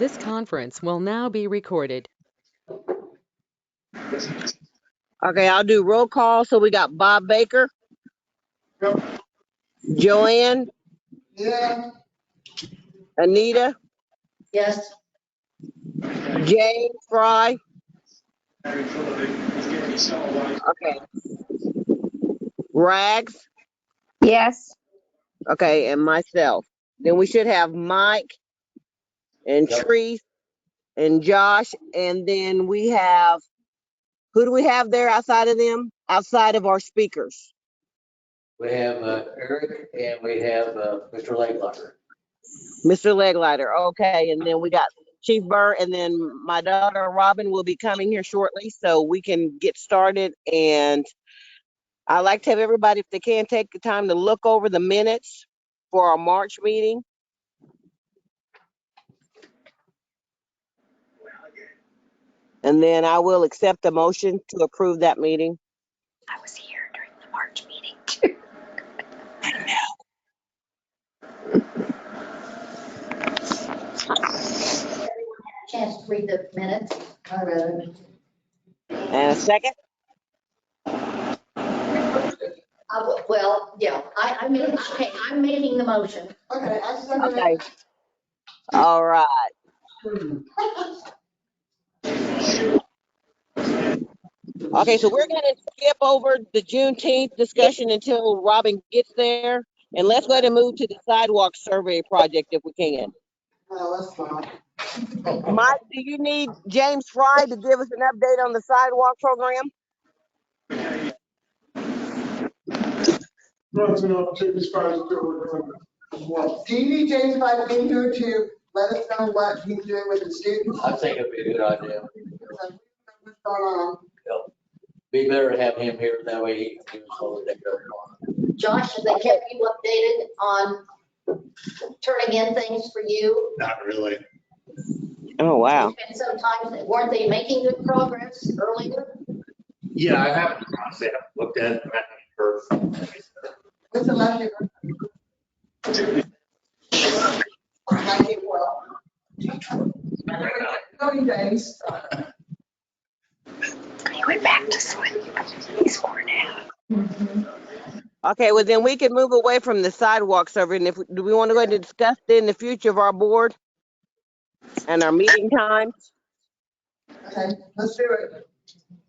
This conference will now be recorded. Okay, I'll do roll call. So we got Bob Baker. Yep. Joanne. Yeah. Anita. Yes. James Fry. Okay. Rags. Yes. Okay, and myself. Then we should have Mike and Treese and Josh, and then we have, who do we have there outside of them? Outside of our speakers. We have Eric and we have Mr. Leglocker. Mr. Leglighter. Okay, and then we got Chief Burr, and then my daughter Robin will be coming here shortly, so we can get started. And I like to have everybody, if they can, take the time to look over the minutes for our March meeting. And then I will accept the motion to approve that meeting. I was here during the March meeting too. I know. Chance to read the minutes. I read it. And a second? Well, yeah, I mean, okay, I'm making the motion. Okay, I second Okay. it. All right. Okay, so we're going to skip over the Juneteenth discussion until Robin gets there. And let's go ahead and move to the sidewalk survey project if we can. No, that's fine. Mike, do you need James Fry to give us an update on the sidewalk program? Runs an opportunity as far as we're doing. Well, do you need James Fry to be here to let us know what he's doing with the students? I think it'd be a good idea. What's going on? Be better to have him here, that way he can slowly take care of Josh, have they kept you updated on turning in things for you? Not really. Oh, wow. And sometimes, weren't they making good progress earlier? Yeah, I haven't, honestly, I haven't looked at it, I haven't heard. What's the last year? I did well. Going, James. He went back to sleep. He's worn out. Okay, well, then we can move away from the sidewalk survey. And do we want to go ahead and discuss then the future of our board and our meeting times? Okay, let's do it.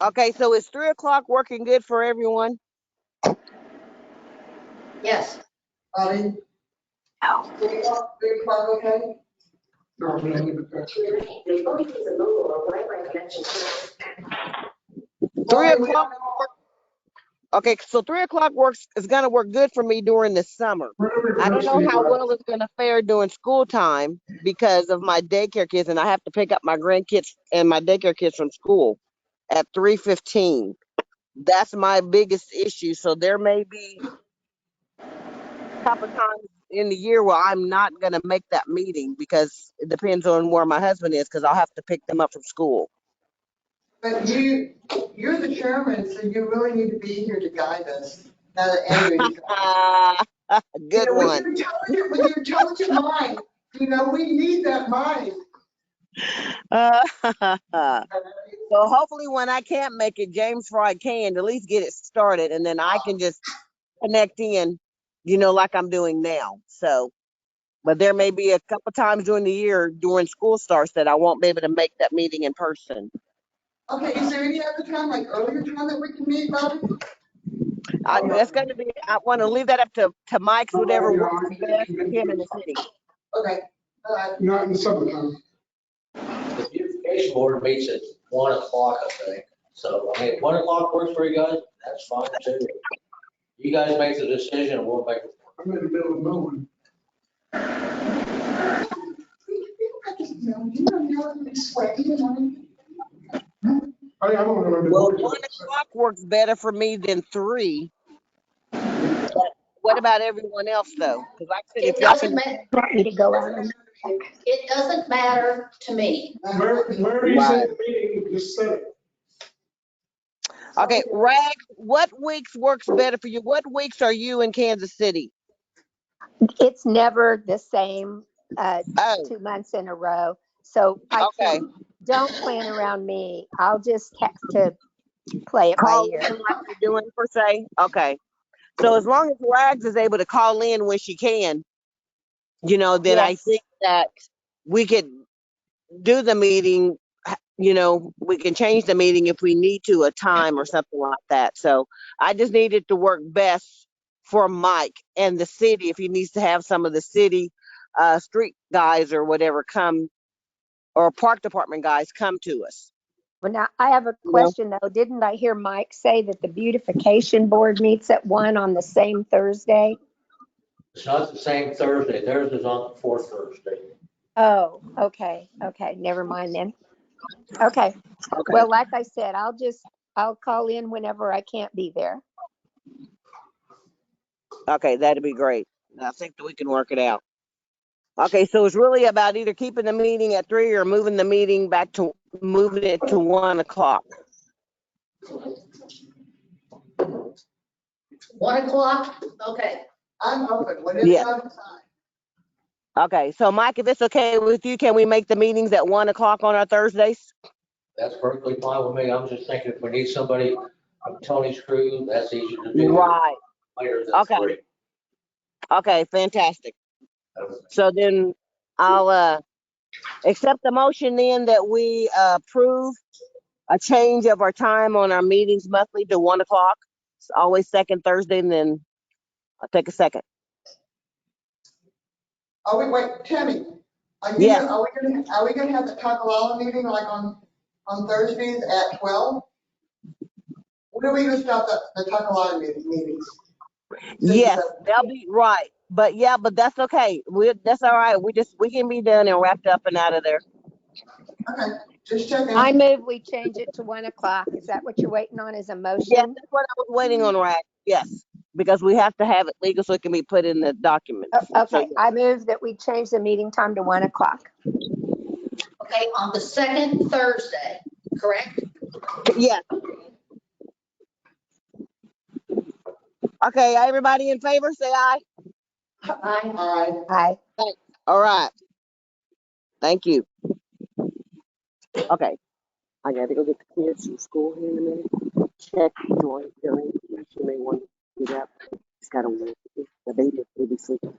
Okay, so is 3 o'clock working good for everyone? Yes. Bobby? Oh. 3 o'clock, okay? No, we don't need to touch it. 3 o'clock. Okay, so 3 o'clock is going to work good for me during the summer. I don't know how well it's going to fare during school time because of my daycare kids, and I have to pick up my grandkids and my daycare kids from school at 3:15. That's my biggest issue. So there may be a couple times in the year where I'm not going to make that meeting because it depends on where my husband is, because I'll have to pick them up from school. But you're the chairman, so you really need to be here to guide us. Now that Andrew's gone. Good You know, one. With your intelligent mind, you know, we need that mind. So hopefully when I can't make it, James Fry can at least get it started, and then I can just connect in, like I'm doing now. So, but there may be a couple times during the year during school starts that I won't be able to make that meeting in person. Okay, is there any other time, like earlier time that we can meet, Bobby? That's going to be, I want to leave that up to Mike's, whatever works best for him in the city. Okay, all right. Not in the summertime. The beautification board meets at 1 o'clock, I think. So, I mean, if 1 o'clock works for you guys, that's fine too. You guys make the decision and we'll make it. I'm in the middle of nowhere. Well, 1 o'clock works better for me than 3. But what about everyone else though? Because like I said, if It y'all doesn't can, matter. Want me to go out and It doesn't matter to me. Where are you saying the meeting? Just say it. okay, Rags, what weeks works better for you? What weeks are you in Kansas City? It's never the same Oh, 2 months in a row. So I Okay. can't, don't plan around me. I'll just text to play it by Call ear. in like you're doing per se? Okay. So as long as Rags is able to call in when she can, then I Yes. think that we could do the meeting, we can change the meeting if we need to, a time or something like that. So I just need it to work best for Mike and the city if he needs to have some of the city street guys or whatever come, or park department guys come to us. Well, now I have a question though. Didn't I hear Mike say that the beautification board meets at 1 on the same Thursday? It's not the same Thursday. Theirs is on the fourth Thursday. Oh, okay. Okay. Never mind then. Okay. Okay. Well, like I said, I'll call in whenever I can't be there. Okay, that'd be great. I think that we can work it out. Okay, so it's really about either keeping the meeting at 3 or moving it to 1 o'clock. 1 o'clock? Okay. I'm open, whatever Yeah. y'all decide. Okay, so Mike, if it's okay with you, can we make the meetings at 1 o'clock on our Thursdays? That's perfectly fine with me. I'm just thinking if we need somebody from Tony's crew, that's easy to do. Right. Later than Okay. 3. Okay, fantastic. So then I'll accept the motion then that we approve a change of our time on our meetings monthly to 1 o'clock. It's always second Thursday, and then I'll take a second. Wait, Tammy, Yes. are we gonna have the Takalala meeting like on Thursdays at 12? When are we gonna start the Takalala meetings? Yes, they'll be right. But that's okay. That's all right. We can be done and wrapped up and out of there. Okay, just checking. I move we change it to 1 o'clock. Is that what you're waiting on as a Yes, motion? that's what I was waiting on, right? Yes, because we have to have it legal so it can be put in the document. Oh, okay. I move that we change the meeting time to 1 o'clock. Okay, on the second Thursday, correct? Yes. Okay, everybody in favor, say aye. Aye. All Aye. All right. Thank you. Okay. I gotta go get the kids from school here in a minute. Check joint during. She may want to do that. It's gotta work. The baby sleeping.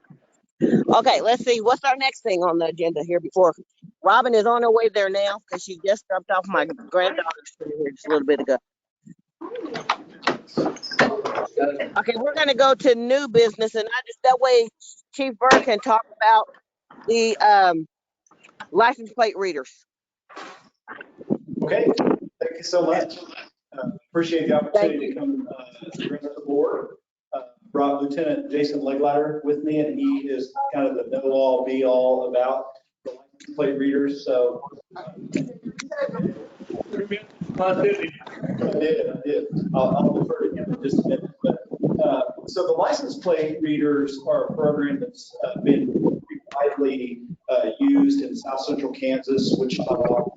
Okay, let's see. What's our next thing on the agenda here before Robin is on her way there now because she just dropped off my granddaughter's here just a little bit ago. Okay, we're gonna go to new business, and that way Chief Burr can talk about the license plate readers. Okay, thank you so much. Appreciate the opportunity to come address the board. Brought Lieutenant Jason Legleiter with me, and he is kind of the know-all, be-all about the license plate readers. So I did. I'll defer to him in just a minute. But so the license plate readers are a program that's been widely used in South Central Kansas, Wichita.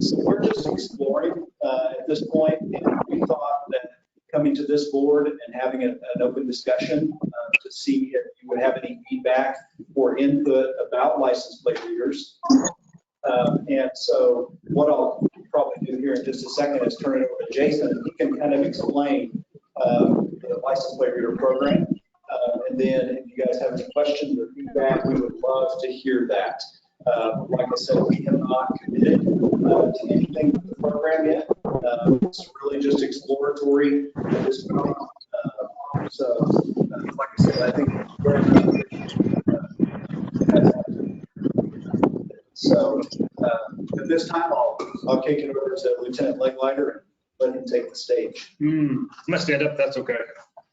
So we're just exploring at this point, and we thought that coming to this board and having an open discussion to see if you would have any feedback or input about license plate readers. And so what I'll probably do here in just a second is turn it over to Jason. He can kind of explain the license plate reader program. And then if you guys have any questions or feedback, we would love to hear that. Like I said, we have not committed to anything with the program yet. It's really just exploratory at this point. Like I said, I think very much so at this time, I'll kick it over to Lieutenant Legleiter and let him take the stage. I'm gonna stand up, that's okay.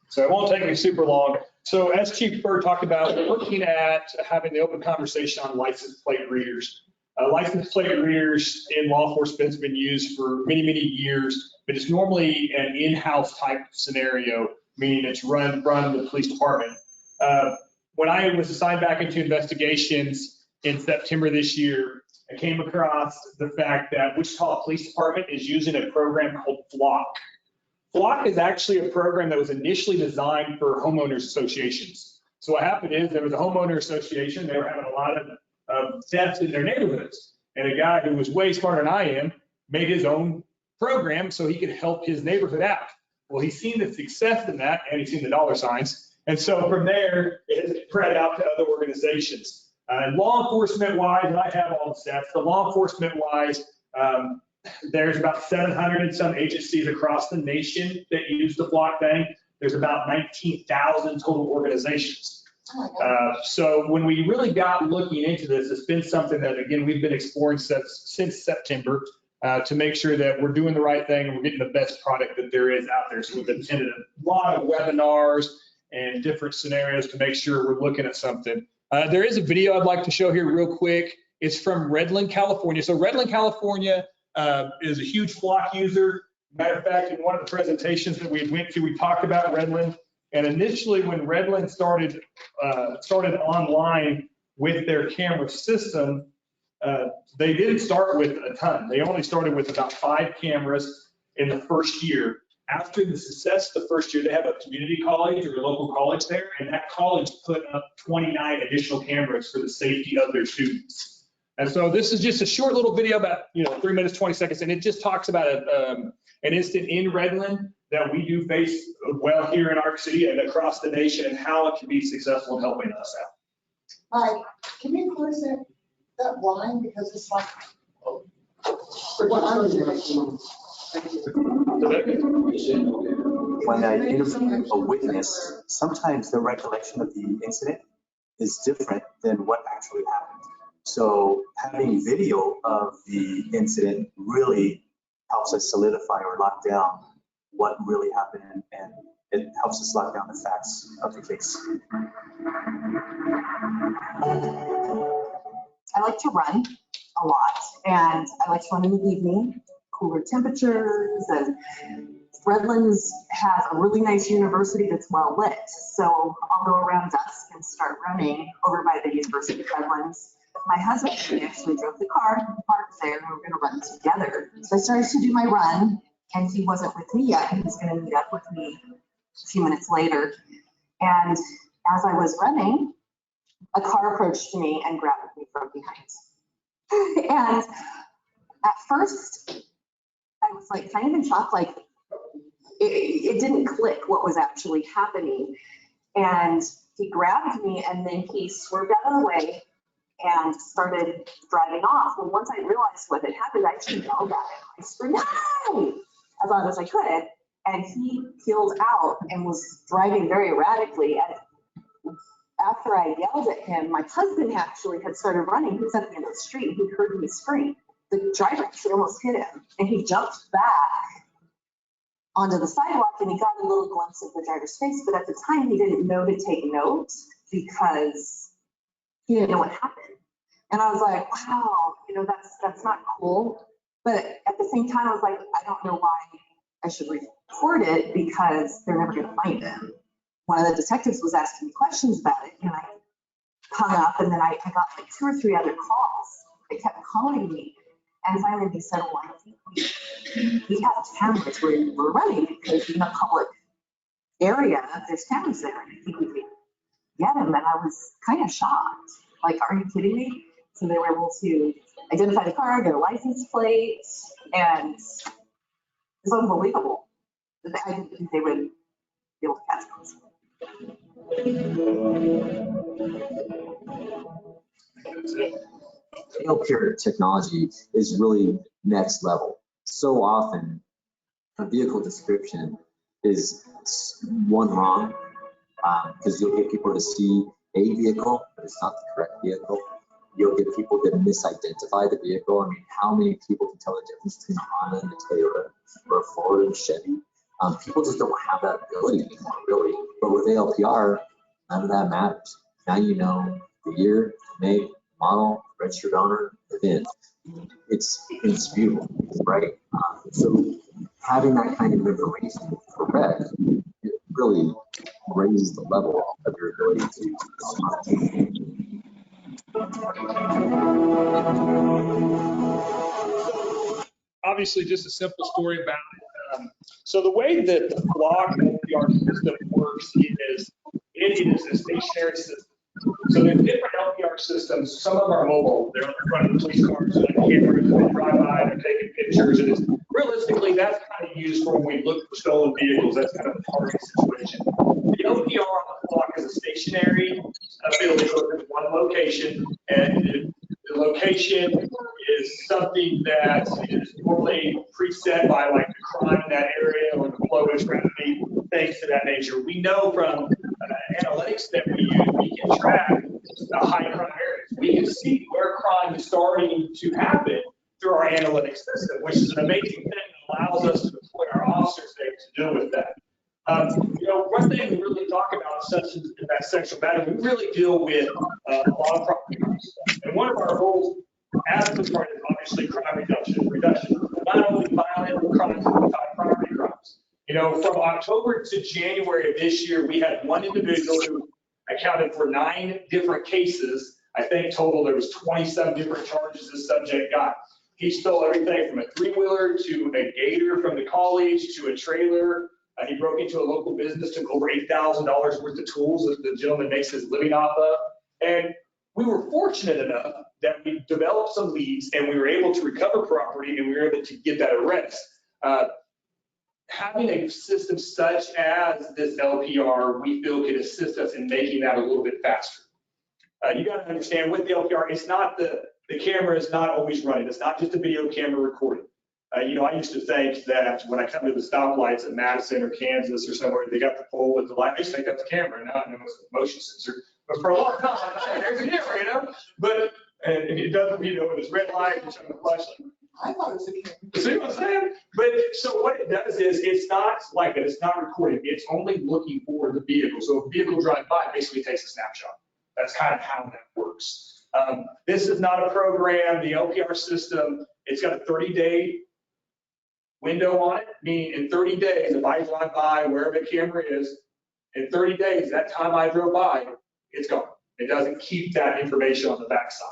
So it won't take me super long. So as Chief Burr talked about, we're looking at having the open conversation on license plate readers. License plate readers in law enforcement has been used for many, many years, but it's normally an in-house type scenario, meaning it's run the police department. When I was assigned back into investigations in September this year, I came across the fact that Wichita Police Department is using a program called Flock. Flock is actually a program that was initially designed for homeowners associations. So what happened is there was a homeowner association. They were having a lot of theft in their neighborhoods. And a guy who was way smarter than I am made his own program so he could help his neighborhood out. Well, he's seen the success in that, and he's seen the dollar signs. And so from there, it has spread out to other organizations. Law enforcement wise, and I have all the stats, but law enforcement wise, there's about 700 and some agencies across the nation that use the Flock thing. There's about 19,000 total organizations. So when we really got looking into this, it's been something that, again, we've been exploring since September to make sure that we're doing the right thing and we're getting the best product that there is out there. So we've attended a lot of webinars and different scenarios to make sure we're looking at something. There is a video I'd like to show here real quick. It's from Redland, California. So Redland, California is a huge Flock user. Matter of fact, in one of the presentations that we went to, we talked about Redland. And initially, when Redland started online with their camera system, they didn't start with a ton. They only started with about 5 cameras in the first year. After the success the first year, they have a community college or a local college there, and that college put up 29 additional cameras for the safety of their students. And so this is just a short little video about 3 minutes, 20 seconds, and it just talks about an incident in Redland that we do face well here in our city and across the nation, and how it can be successful in helping us out. Mike, can you close that line, because it's like, When I interview a witness, sometimes the recollection of the incident is different than what actually happened. So having video of the incident really helps us solidify or lock down what really happened, and it helps us lock down the facts of the case. I like to run a lot, and I like to run in the evening, cooler temperatures, and Redlands has a really nice university that's well lit. So I'll go around dusk and start running over by the University of Redlands. My husband and I actually drove the car, parked there, and we were going to run together. So I started to do my run, and he wasn't with me yet. He was going to meet up with me a few minutes later. And as I was running, a car approached me and grabbed me from behind. And at first, I was like kind of in shock, like it didn't click what was actually happening. And he grabbed me, and then he swerved out of the way and started driving off. Well, once I realized what had happened, I actually yelled at him. I screamed, "No!" as loud as I could. And he peeled out and was driving very erratically. And after I yelled at him, my husband actually had started running. He was at the end of the street. He heard me scream. The driver actually almost hit him, and he jumped back onto the sidewalk, and he got a little glimpse of the driver's face. But at the time, he didn't know to take note because he didn't know what happened. And I was like, wow, that's not cool. But at the same time, I was like, I don't know why I should report it, because they're never going to find him. One of the detectives was asking me questions about it, and I hung up, and then I got like 2 or 3 other calls. They kept calling me. And finally they said, well, I think we have cameras where we're running, because in a public area, there's cameras there. And I think we could get them. And I was kind of shocked. Like, are you kidding me? So they were able to identify the car, get a license plate, and it's unbelievable. I didn't think they would be able to catch us. ALPR technology is really next level. So often, a vehicle description is one wrong, because you'll get people to see a vehicle, but it's not the correct vehicle. You'll get people that misidentify the vehicle. I mean, how many people can tell the difference between a Honda and a Toyota, or a Ford and a Chevy? People just don't have that ability anymore, really. But with ALPR, none of that matters. Now you know the year, the make, model, registered owner, the VIN. It's indisputable, right? So having that kind of information correct, it really raises the level of your ability to. Obviously, just a simple story about it. So the way that the Flock ALPR system works is it is a stationary system. So there's different LPR systems. Some of them are mobile. They're on the front of the police cars, like cameras, and they drive by, they're taking pictures. And it's, realistically, that's kind of used for when we look for stolen vehicles. That's kind of the target situation. The LPR on the clock is a stationary ability to look at one location, and the location is something that is normally preset by like the crime in that area or the flow of traffic, things to that nature. We know from analytics that we use, we can track high crime areas. We can see where crime is starting to happen through our analytics system, which is an amazing thing that allows us to deploy our officers there to deal with that. One thing we really talk about in that sexual battery, we really deal with a lot of property crimes. And one of our goals as the part is obviously crime reduction. Not only violent crimes, but property crimes. From October to January of this year, we had one individual who accounted for 9 different cases. I think total there was 27 different charges this subject got. He stole everything from a 3-wheeler to a gator from the college to a trailer. He broke into a local business, took over $8,000 worth of tools that the gentleman makes his living off of. And we were fortunate enough that we developed some leads and we were able to recover property and we were able to get that arrest. Having a system such as this LPR, we feel could assist us in making that a little bit faster. You got to understand with the LPR, it's not the camera is not always running. It's not just a video camera recording. I used to think that when I come to the stoplights at Madison or Kansas or somewhere, they got the pole with the light. I used to think that's the camera, and now I know it's a motion sensor. But for a long time, I thought, there's a camera, But and it doesn't, with this red light and the flashlight. I thought it was a camera. See what I'm saying? But so what it does is it's not like that. It's not recording. It's only looking for the vehicle. So if a vehicle drives by, it basically takes a snapshot. That's kind of how that works. This is not a program. The LPR system, it's got a 30-day window on it, meaning in 30 days, if I drive by wherever the camera is, in 30 days, that time I drove by, it's gone. It doesn't keep that information on the backside.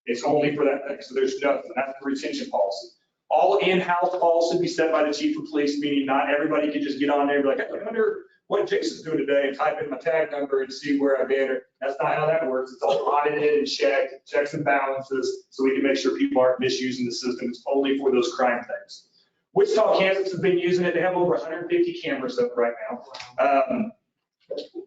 It's only for that thing. So there's nothing. That's the retention policy. All in-house policy be set by the chief of police, meaning not everybody can just get on there and be like, I wonder what Jason's doing today and type in my tag number and see where I've been. That's not how that works. It's all audited and checked, checks and balances, so we can make sure people aren't misusing the system. It's only for those crime things. Wichita, Kansas has been using it. They have over 150 cameras up right now.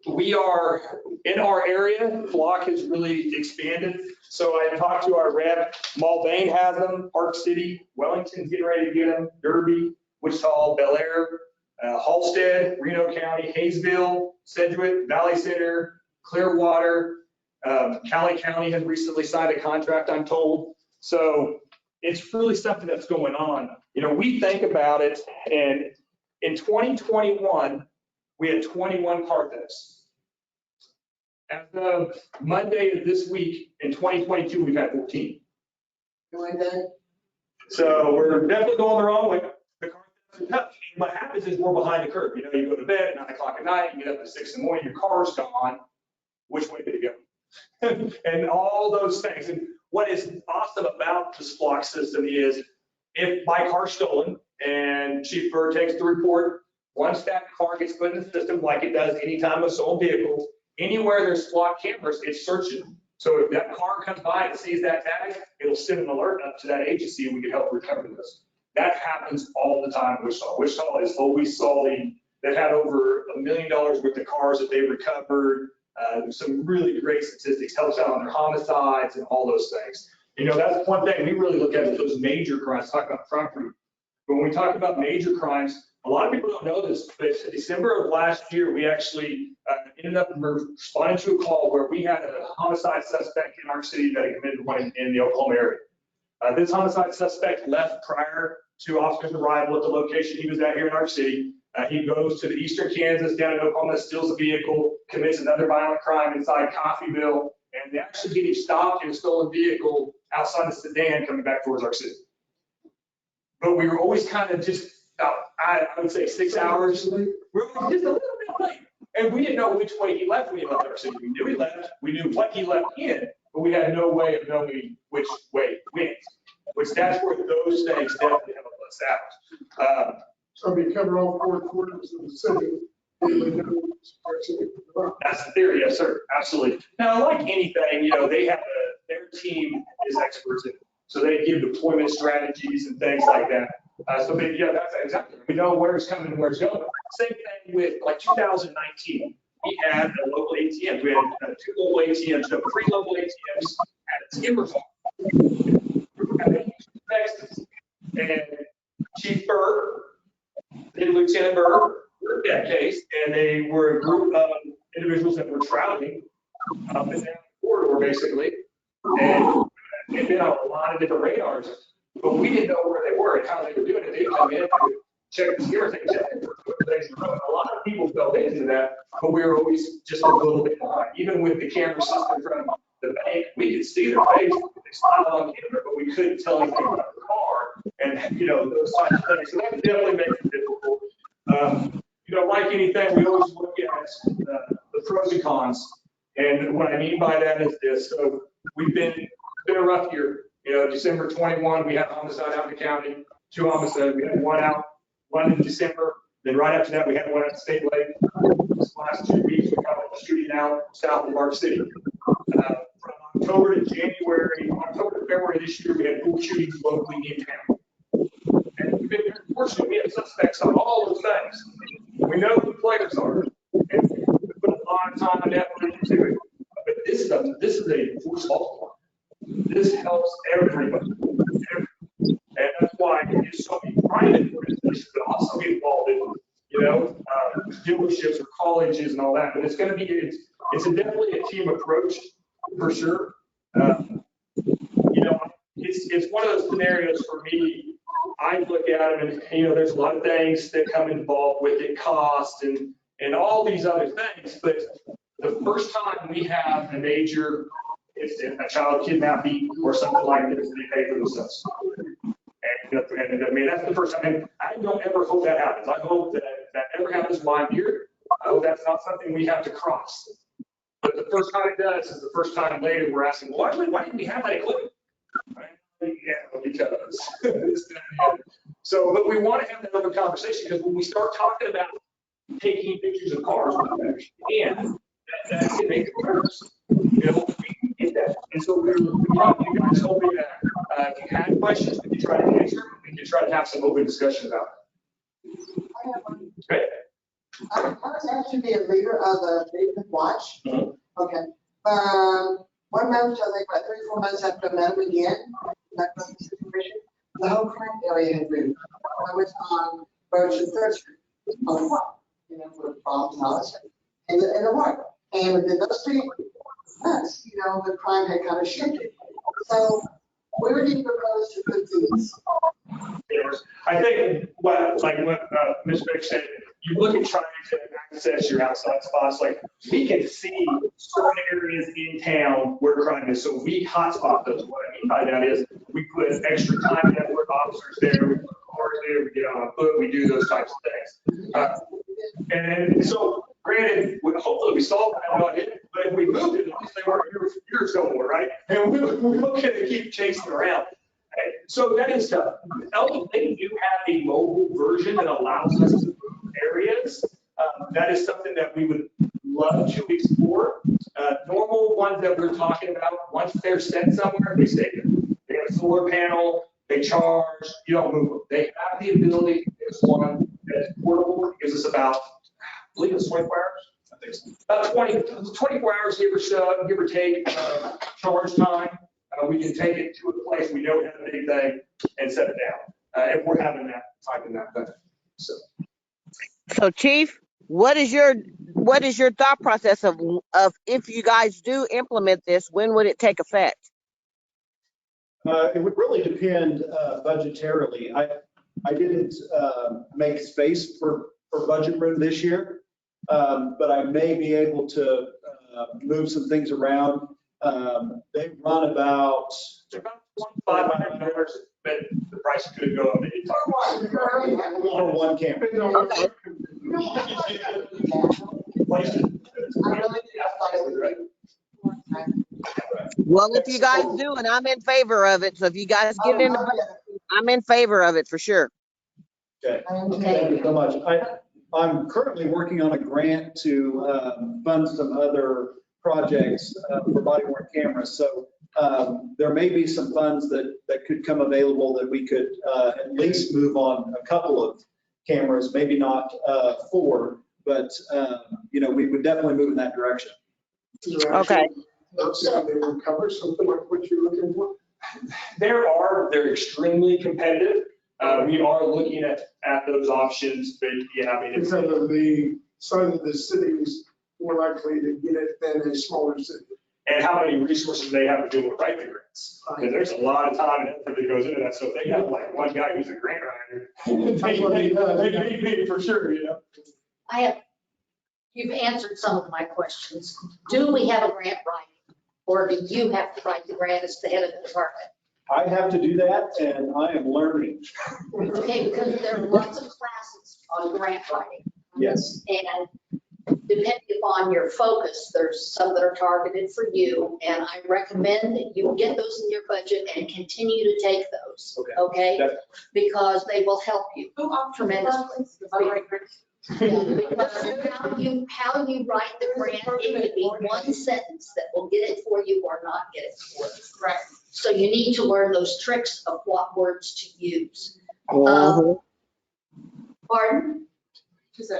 We are in our area. Flock has really expanded. So I talked to our rep. Mulvane has them. Park City, Wellington's getting ready to get them. Derby, Wichita, Bel Air, Halstead, Reno County, Hayesville, Sedgwick, Valley Center, Clearwater. Cali County has recently signed a contract, I'm told. So it's really something that's going on. We think about it, and in 2021, we had 21 car thefts. As of Monday of this week, in 2022, we've had 14. So we're definitely going the wrong way. The car thefts are tough. And what happens is we're behind the curve. You go to bed at 9 o'clock at night, you get up at 6 in the morning, your car's gone. Which way did it go? And all those things. And what is awesome about the Flock system is if my car's stolen and Chief Bird takes the report, once that car gets put in the system, like it does anytime a stolen vehicle, anywhere there's Flock cameras, it's searching. So if that car comes by and sees that tag, it'll send an alert up to that agency and we can help recover this. That happens all the time in Wichita. Wichita is always solving. They've had over $1 million worth of cars that they've recovered. Some really great statistics, helps out on their homicides and all those things. That's one thing we really look at is those major crimes, talk about property. But when we talk about major crimes, a lot of people don't know this, but in December of last year, we actually ended up responding to a call where we had a homicide suspect in our city that had committed one in the Oklahoma area. This homicide suspect left prior to officer's arrival at the location he was at here in our city. He goes to the eastern Kansas, down in Oklahoma, steals a vehicle, commits another violent crime inside Coffeyville, and they actually get him stopped in a stolen vehicle outside the sedan coming back towards our city. But we were always kind of just, I would say 6 hours. We were just a little bit late. And we didn't know which way he left when he left our city. We knew he left. We knew what he left in, but we had no way of knowing which way he went. Which that's where those things definitely have us out. So we cover all 4 quarters of the city. That's the theory, yes, sir, absolutely. Now, like anything, they have their team is experts in it. So they give deployment strategies and things like that. So that's exactly, we know where it's coming and where it's going. Same thing with like 2019. We had a local ATMs. We had 2 local ATMs, 3 local ATMs at Timber Farm, Texas. And Chief Burr, Lieutenant Burr, were in that case, and they were a group of individuals that were traveling up and down the corridor, basically. And they've been on a lot of different radars, but we didn't know where they were and how they were doing it. They come in, check the cameras, they check it. A lot of people fell into that, but we were always just a little bit behind. Even with the camera system from the bank, we could see their face, they smiled on camera, but we couldn't tell anything about the car and those types of things. So that definitely makes it difficult. Like anything, we always look at the pros and cons. And what I mean by that is this. So we've been a rough year. December 21, we had a homicide out in the county, 2 homicides. We had 1 out, 1 in December. Then right after that, we had 1 at State Lake. This last 2 weeks, we got a shooting out south of our city. From October to February this year, we had 4 shootings locally in town. And we've been very fortunate. We have suspects on all those things. We know who the players are. And we put a lot of time and effort into it. But this is a force multiplier. This helps everybody. And that's why there's so many private organizations that also get involved in, dealerships or colleges and all that. But it's definitely a team approach for sure. It's one of those scenarios for me. I look at them and, there's a lot of things that come involved with it, cost and all these other things. But the first time we have a major, a child kidnapping or something like this, they pay for themselves. And I mean, that's the first time. And I don't ever hope that happens. I hope that never happens while I'm here. I hope that's not something we have to cross. But the first time it does is the first time later we're asking, why didn't we have that equipment? Right? Yeah, because. So, but we want to have that open conversation, because when we start talking about taking pictures of cars, and that can make it worse. We can get that. And so we want you guys hoping that if you had questions, we can try to answer them. We can try to have some open discussion about it. I have one. Great. I was asked to be a leader of the Neighborhood Watch. Mm-hmm. Okay. 1 month, I think about 3 or 4 months after I met him again, that situation, the whole crime area had moved. I was on Roach and 3rd Street, on what? For problems and all that stuff. And the water. And within those 3 months, the crime had kind of shifted. So where do you propose to put these? I think what Ms. Vick said, you look at trying to access your outside spots. Like, we can see certain areas in town where crime is, so we hotspot those. What I mean by that is we put extra time and effort, officers there, we put cars there, we get on foot, we do those types of things. And so, granted, hopefully we solved that, but if we moved it, at least they weren't here somewhere, right? And we're looking to keep chasing around. So that is tough. They do have a mobile version that allows us to move areas. That is something that we would love to explore. Normal ones that we're talking about, once they're set somewhere, they stay there. They have a solar panel, they charge, you don't move them. They have the ability, there's one that's portable, gives us about, I believe it's 24 hours. I think so. About 24 hours, give or take, charge time. We can take it to a place we don't have anything and set it down if we're having that type of that thing. So Chief, what is your thought process of if you guys do implement this, when would it take effect? It would really depend budgetarily. I didn't make space for budget room this year, but I may be able to move some things around. They run about $500, but the price could go up. For one camera. Okay. Well, if you guys do, and I'm in favor of it, so if you guys get in, I'm in favor of it for sure. Okay. Thank you so much. I'm currently working on a grant to fund some other projects for body worn cameras. So there may be some funds that could come available that we could at least move on a couple of cameras, maybe not 4, but we would definitely move in that direction. Okay. So they will cover something like what you're looking for? They're extremely competitive. We are looking at those options, but yeah, I mean, Because of the size of the city is more likely to get it than a smaller city. and how many resources they have to do with write the grants. Because there's a lot of time and effort that goes into that. So if they have like one guy who's a grant writer, they pay for sure, you know? You've answered some of my questions. Do we have a grant writing? Or do you have to write the grant as the head of the department? I have to do that, and I am learning. Okay, because there are lots of classes on grant writing. Yes. And depending upon your focus, there's some that are targeted for you. And I recommend that you get those in your budget and continue to take those. Okay? Definitely. Because they will help you tremendously. Yeah, because how you write the grant, it could be one sentence that will get it for you or not get it for you. Right. So you need to learn those tricks of what words to use. Pardon? There is a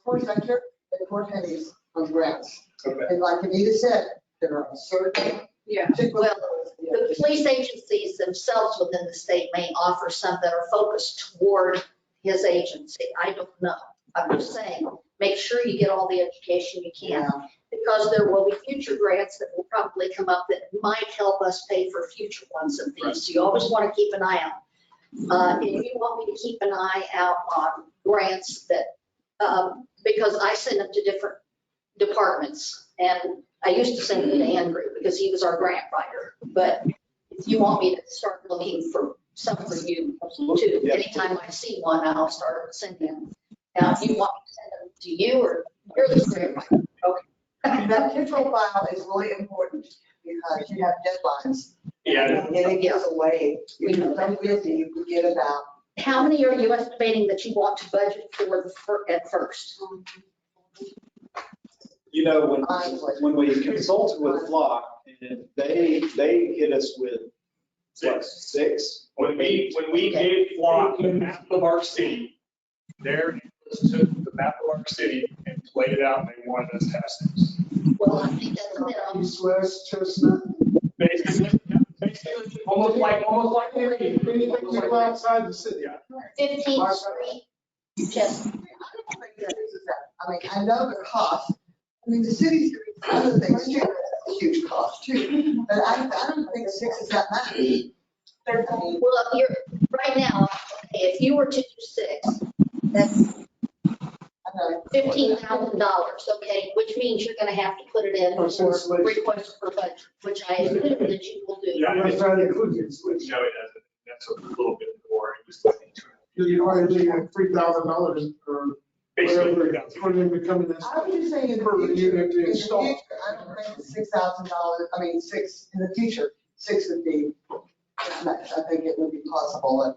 court center and court headies on grants. And like Anita said, there are certain. Yeah. Well, the police agencies themselves within the state may offer some that are focused toward his agency. I don't know. I'm just saying, make sure you get all the education you can. Because there will be future grants that will probably come up that might help us pay for future ones of these. So you always want to keep an eye out. If you want me to keep an eye out on grants that, because I send them to different departments, and I used to send them to Andrew because he was our grant writer. But if you want me to start looking for some for you too, anytime I see one, I'll start sending them. Now, if you want me to send them to you or you're the grant writer, okay. That profile is really important because you have deadlines. Yeah. And it gets away. You know, I'm busy, you forget about. How many are you estimating that you want to budget for at first? You know, when we consulted with Flock, and they hit us with what, 6? When we gave Flock the map of our city, their analysts took the map of our city and played it out, and they wanted us to have 6. Well, I think that's a minimum. East, west, Chestnut. Basically, almost like Anything you go outside the city. 15th Street, Chestnut. I mean, I know the cost. I mean, the city's doing other things too, that's a huge cost too. But I don't think 6 is that much. Well, you're, right now, okay, if you were to do 6, that's $15,000, okay, which means you're gonna have to put it in for request for budget, which I assume that you will do. Yeah, That's not including switch. No, it doesn't. That's a little bit more. It was like You're probably looking at $3,000 or basically whatever for them to come in this. I was just saying in the Per future, unit to in the install. future, I don't think $6,000, I mean, 6 in the future, 6 would be that much. I think it would be possible and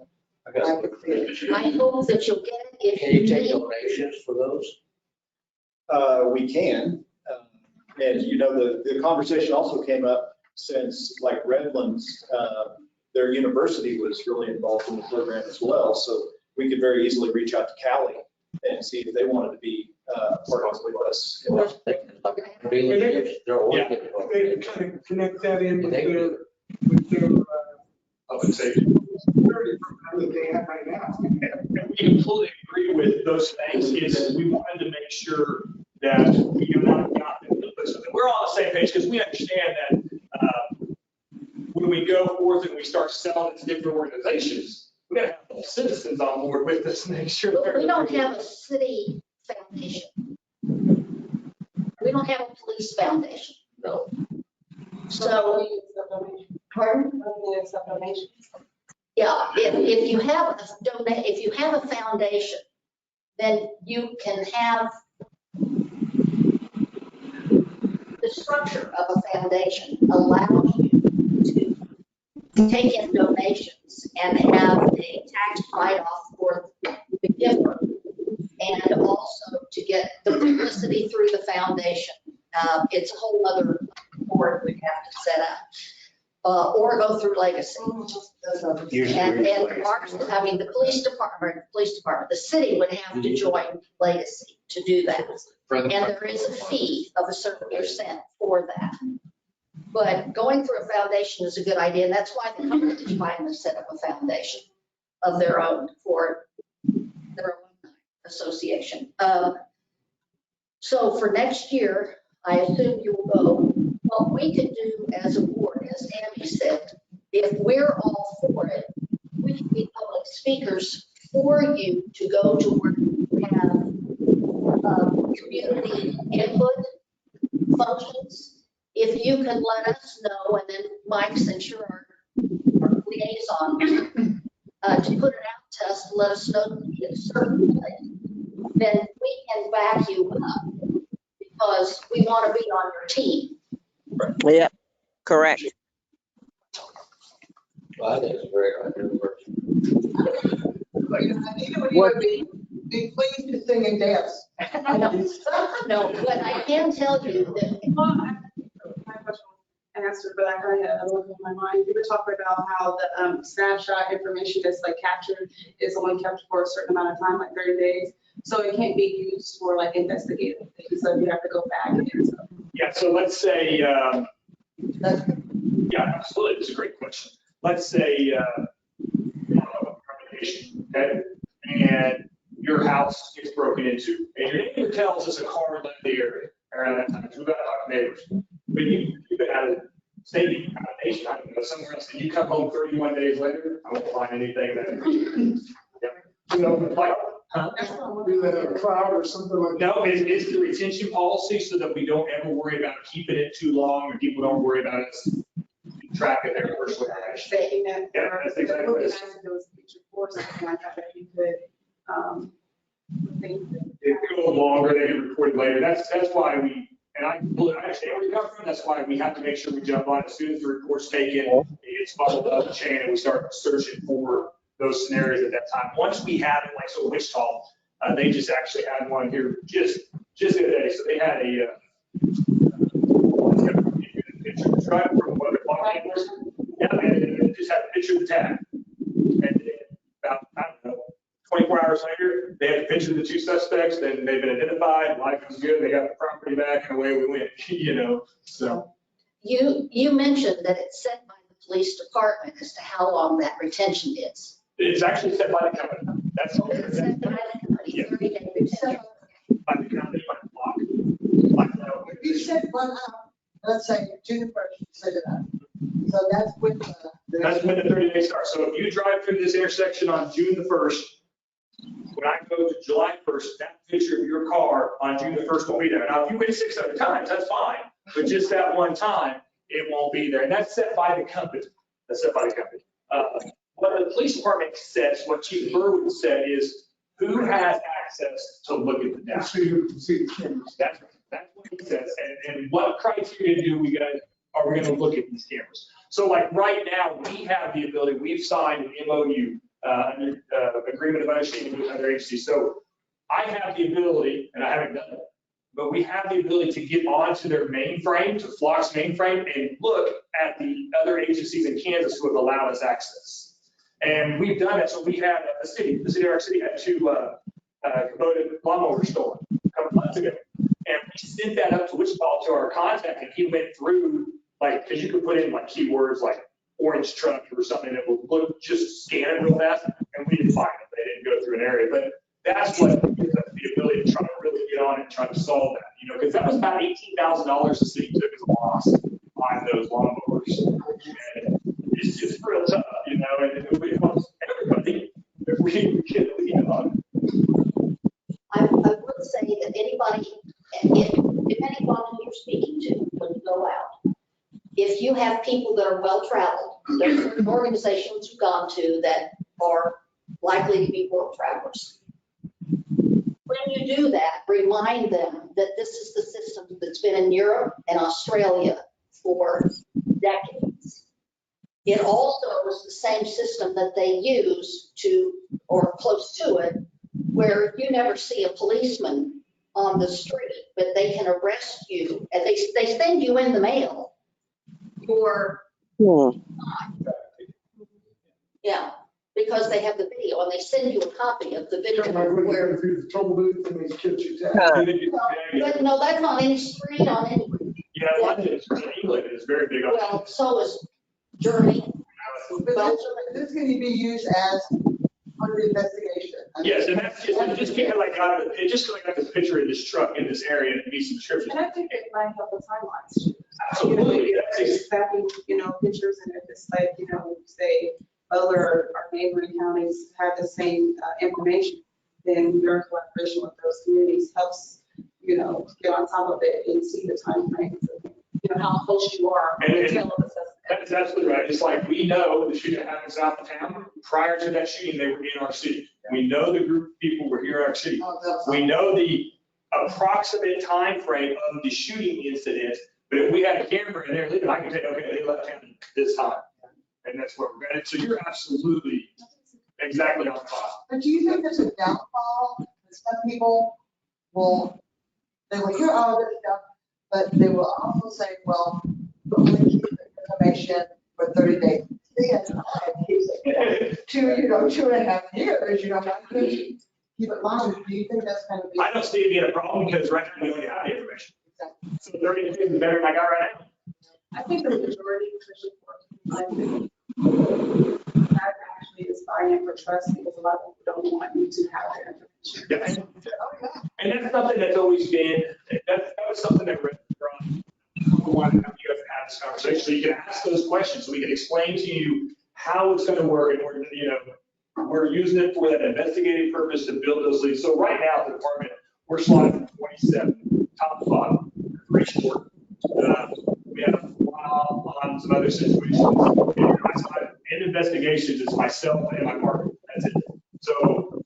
I could see it. I hope that you'll get it if Can you take need. donations for those? We can. And you know, the conversation also came up since like Redlands, their university was really involved in the program as well. So we could very easily reach out to Cali and see if they wanted to be part of it with us. Dealerships, they're always Yeah. getting involved. They kind of connect that in with They- their public safety. security program that they have right now. And we completely agree with those things. Is we wanted to make sure that we do not got we're on the same page because we understand that when we go forth and we start selling to different organizations, we got to have citizens on board with us and make sure. But we don't have a city foundation. We don't have a police foundation. No. So, pardon? Yeah, if you have if you have a foundation, then you can have the structure of a foundation allows you to take in donations and have a tax write-off for differ. And also to get the publicity through the foundation. It's a whole other board we'd have to set up, or go through Legacy. And ours, I mean, the police department, the city would have to join Legacy to do that. And there is a fee of a certain percent for that. But going through a foundation is a good idea, and that's why the company finally set up a foundation of their own for their own association. So for next year, I assume you will go. What we could do as a board, as Tammy said, if we're all for it, we can be public speakers for you to go to where you have community input functions. If you can let us know, and then Mike, since you're our liaison, to put it out to us, to let us know to be a certain place, then we can back you up because we want to be on your team. Yep, correct. Well, I think it's a great idea. Anita would be pleased to sing and dance. No, but I can tell you that My question was answered, but I kind of looked in my mind. You were talking about how the snapshot information that's like captured is only kept for a certain amount of time, like 30 days. So it can't be used for like investigative things. So you have to go back and stuff. Yeah, so let's say, yeah, absolutely, it's a great question. Let's say, you have a application, okay, and your house gets broken into, and your neighbor tells us a car left the area around that time, we've got to talk to neighbors. But you've been out of state, out of nation, I don't know, somewhere else, and you come home 31 days later, I won't find anything that, yeah. You know, like, huh? Do that in a cloud or something like that? No, it's the retention policy so that we don't ever worry about keeping it too long, or people don't worry about us keeping track of their personal information. Saying that. Yeah, that's exactly what it is. There was a feature for something like that you could, think. It could go longer, they get reported later. That's why we, and I understand where you come from. That's why we have to make sure we jump on as soon as the report's taken, it gets followed up the chain, and we start searching for those scenarios at that time. Once we have it, like so Wichita, they just actually had one here just the other day. So they had a truck from one of the block handlers. Yeah, and it just had a picture of the tag. And then about, I don't know, 24 hours later, they had a picture of the two suspects, then they've been identified, life was good, they got the property back, and away we went, you know, so. you mentioned that it's set by the police department as to how long that retention is. It's actually set by the company. That's It's set by the company, Yeah. 30-day retention. by the company, by the block. If you set one up, let's say June 1st, you set it up. So that's when That's when the 30 days starts. So if you drive through this intersection on June the 1st, when I go to July 1st, that picture of your car on June the 1st won't be there. Now, if you wait 6 other times, that's fine. But just that one time, it won't be there. And that's set by the company. That's set by the company. What the police department says, what Chief Burwood said is, who has access to look at the data? So you can see the cameras. That's what he says. And what criteria are we going to look at these cameras? So like right now, we have the ability, we've signed an MOU, agreement of understanding with other agencies. So I have the ability, and I haven't done it, but we have the ability to get onto their mainframe, to Flock's mainframe, and look at the other agencies in Kansas who have allowed us access. And we've done it. So we had the city of our city had 2 Kubota lawnmowers stolen a couple months ago. And we sent that up to Wichita to our contact, and he went through, like, because you could put in like keywords like orange truck or something that would look, just scan it real fast, and we didn't find it. They didn't go through an area. But that's what gives us the ability to try to really get on it and try to solve that, you know, because that was about $18,000 the city took as a loss on those lawnmowers. And it's just real tough, you know, and it helps everybody if we get a lead on it. I would say that anybody, depending on who you're speaking to when you go out, if you have people that are well-traveled, there's certain organizations you've gone to that are likely to be world travelers. When you do that, remind them that this is the system that's been in Europe and Australia for decades. It also is the same system that they use to, or close to it, where you never see a policeman on the street, but they can arrest you and they send you in the mail your yeah, because they have the video and they send you a copy of the video where. Through the toll booth and these kids you tag. But no, that's on any street, on any. Yeah, London, England is very big on Well, so is Germany. But this can be used as part of the investigation. Yes, and that's just kind of like got this picture of this truck in this area and it needs some description. And I think it might help with timelines. You know, Absolutely. if exactly, pictures and if it's like, say, other our neighboring counties have the same information, then your collaboration with those communities helps, get on top of it and see the timeframes of, how close you are. That is absolutely right. It's like we know the shooting happened south of town. Prior to that shooting, they were in our city. We know the group of people were here in our city. We know the approximate time frame of the shooting incident. But if we had a camera in there, I can say, okay, they left town this time. And that's what we're going to. So you're absolutely exactly on top. But do you think there's a downfall that some people they will hear all this stuff, but they will also say, well, we'll only keep the information for 30 days. Keeps it 2.5 years, why couldn't you keep it long? Do you think that's kind of? I don't see it being a problem because right now we only have the information. Exactly. So 30 days is better than I got right now. I think the majority that actually is buying for trust because a lot of people don't want you to have their information. Yeah. And that's something that's always been, that was something that we wanted you guys to have this conversation so you can ask those questions, so we can explain to you how it's going to work in order to, we're using it for that investigative purpose to build those leads. So right now, the department, we're slotted 27, top to bottom, 3 short. We have one-off on some other situations. In investigations, it's myself and my partner. That's it. So,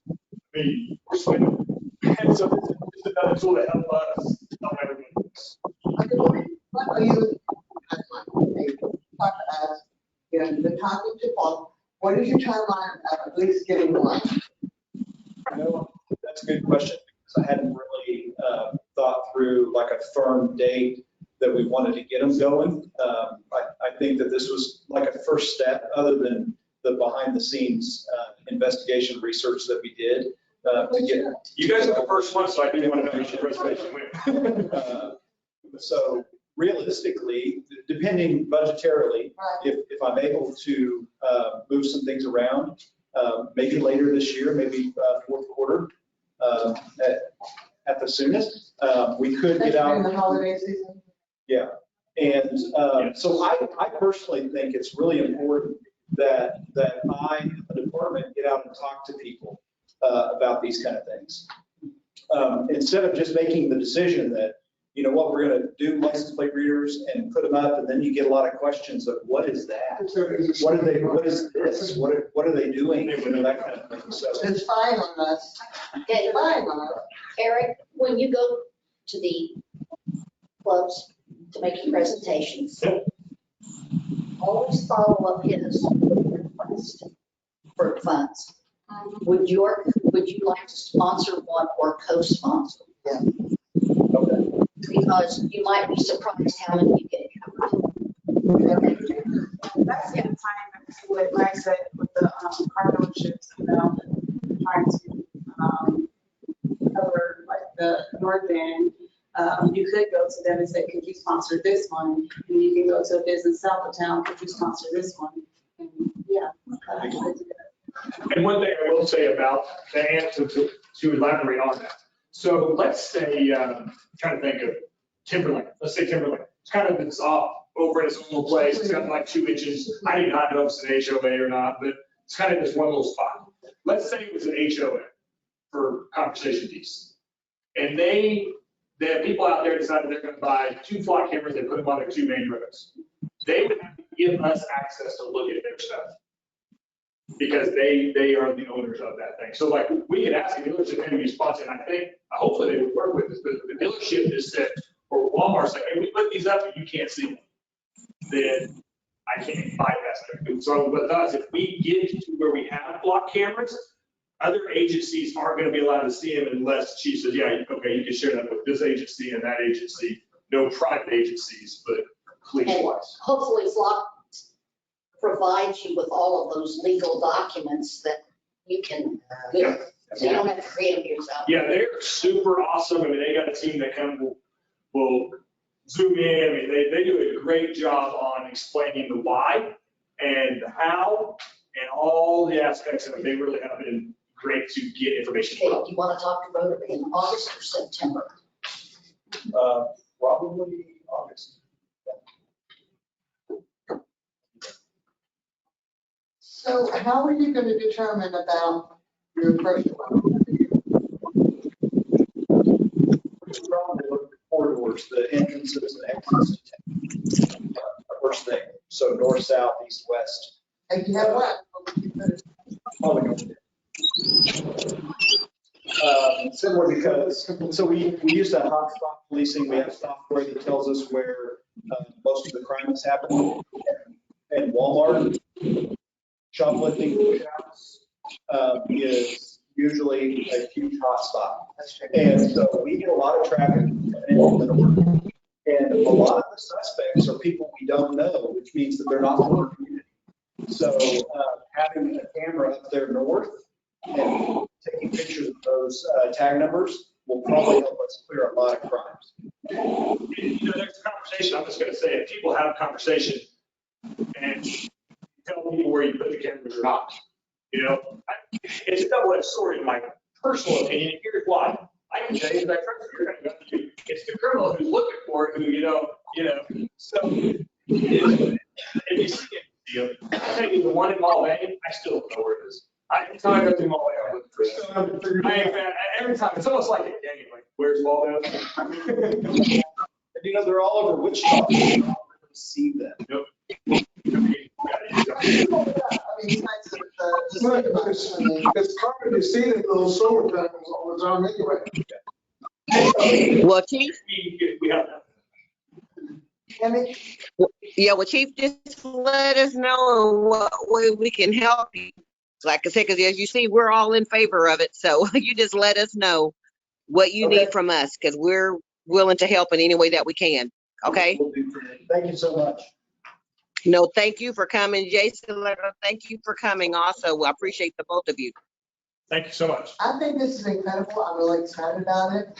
we're swinging. And so it's just another tool to help us, help everybody else. What are you, talk to us, the talking to Paul, what is your timeline of at least getting one? That's a good question because I hadn't really thought through like a firm date that we wanted to get them going. I think that this was like a first step other than the behind the scenes investigation research that we did to get. You guys are the first one, so I didn't want to know your reservation went. So realistically, depending budgetarily, if I'm able to move some things around, maybe later this year, maybe fourth quarter at the soonest, we could get out. In the holiday season? Yeah. And so I personally think it's really important that I, and the department, get out and talk to people about these kind of things. Instead of just making the decision that, what we're going to do license plate readers and put them up, and then you get a lot of questions of what is that? What is this? What are they doing? That kind of thing. So it's fine on us. Okay, fine on us. Eric, when you go to the clubs to make your presentations, always follow up his request for funds. Would you like to sponsor one or co-sponsor? Yeah. Okay. Because you might be surprised how many you get covered. That's the time, what Mike said with the car dealerships, trying to cover like the north end. You could go to them and say, could you sponsor this one? And you can go to a business south of town, could you sponsor this one? And yeah. And one thing I will say about the answer to elaborate on that. So let's say, trying to think of Timberland. Let's say Timberland. It's kind of it's off over in its own little place. It's got like 2 inches. I do not know if it's an HOA or not, but it's kind of this one little spot. Let's say it was an HOA for conversation piece. And the people out there decided they're going to buy 2 flock cameras and put them on their 2 main roads. They would have to give us access to look at their stuff because they are the owners of that thing. So like we could ask a dealership maybe sponsor, and I think hopefully they would work with us, but the dealership is said, or Walmart's like, hey, we put these up and you can't see them, then I can't bypass them. So with us, if we get to where we have block cameras, Other agencies aren't going to be allowed to see them unless chief says, yeah, okay, you can share that with this agency and that agency. No private agencies, but police-wise. Hopefully Flock provides you with all of those legal documents that you can, Yeah. so you don't have to create them yourself. Yeah, they're super awesome. I mean, they got a team that will zoom in. I mean, they do a great job on explaining the why and the how and all the aspects of it. They really have been great to get information Okay, from. do you want to talk to Rotary in August or September? Probably August. So how are you going to determine about your first one? Probably look at the corridors, the entrances and exits to town. First thing, so north, south, east, west. And you have what? Probably going similar because, so we use that hotspot policing. We have software that tells us where most of the crime is happening. And Walmart, shoplifting shops is usually a huge hotspot. And so we get a lot of traffic coming into the north. And a lot of the suspects are people we don't know, which means that they're not from our community. So having a camera up there north and taking pictures of those tag numbers will probably help us clear a lot of crimes. You know, there's a conversation, I'm just going to say it. People have a conversation and tell people where you put the cameras or not. You know, it's a double-edged sword in my personal opinion. And here's why. I can tell you that I trust you. You're going to go to you. It's the criminal who's looking for it who, you know. So if you see it, I tell you the one in Mulvane, I still don't know where it is. Every time I go through Mulvane, I look for it. I ain't bad. Every time, it's almost like, dang it, like, where's Waldo? And you know, they're all over Wichita. You don't really see them. Nope. It's hard to see that those solar panels all the time anyway. Well, Chief, We have well, Chief, just let us know in what way we can help you. Like I said, because as you see, we're all in favor of it. So you just let us know what you need from us, because we're willing to help in any way that we can. Okay? Thank you so much. No, thank you for coming. Jason, thank you for coming also. I appreciate the both of you. Thank you so much. I think this is incredible. I'm really excited about it.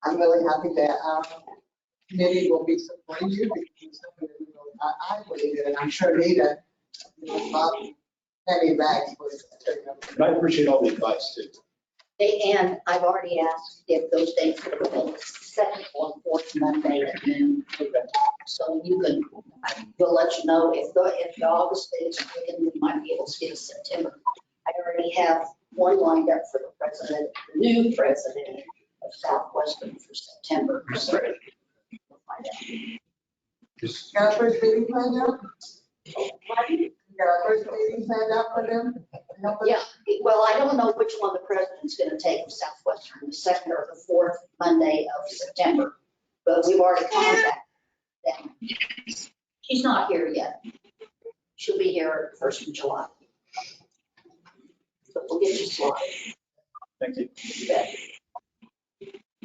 I'm really happy that committee will be supporting you because I believe it, and I'm sure Nita, Bob, Penny Bags was. And I appreciate all the advice too. And I've already asked if those dates are available, second or fourth Monday at noon. So you can, we'll let you know if the August dates are taken, we might be able to get a September. I already have one lined up for the president, the new president of Southwestern for September. We'll find out. Got our first meeting planned out? Got our first meeting planned out for them? Yeah, well, I don't know which one the president's going to take of Southwestern, the second or the fourth Monday of September, but we've already contacted them. She's not here yet. She'll be here first of July. But we'll get you slotted. Thank you. You bet.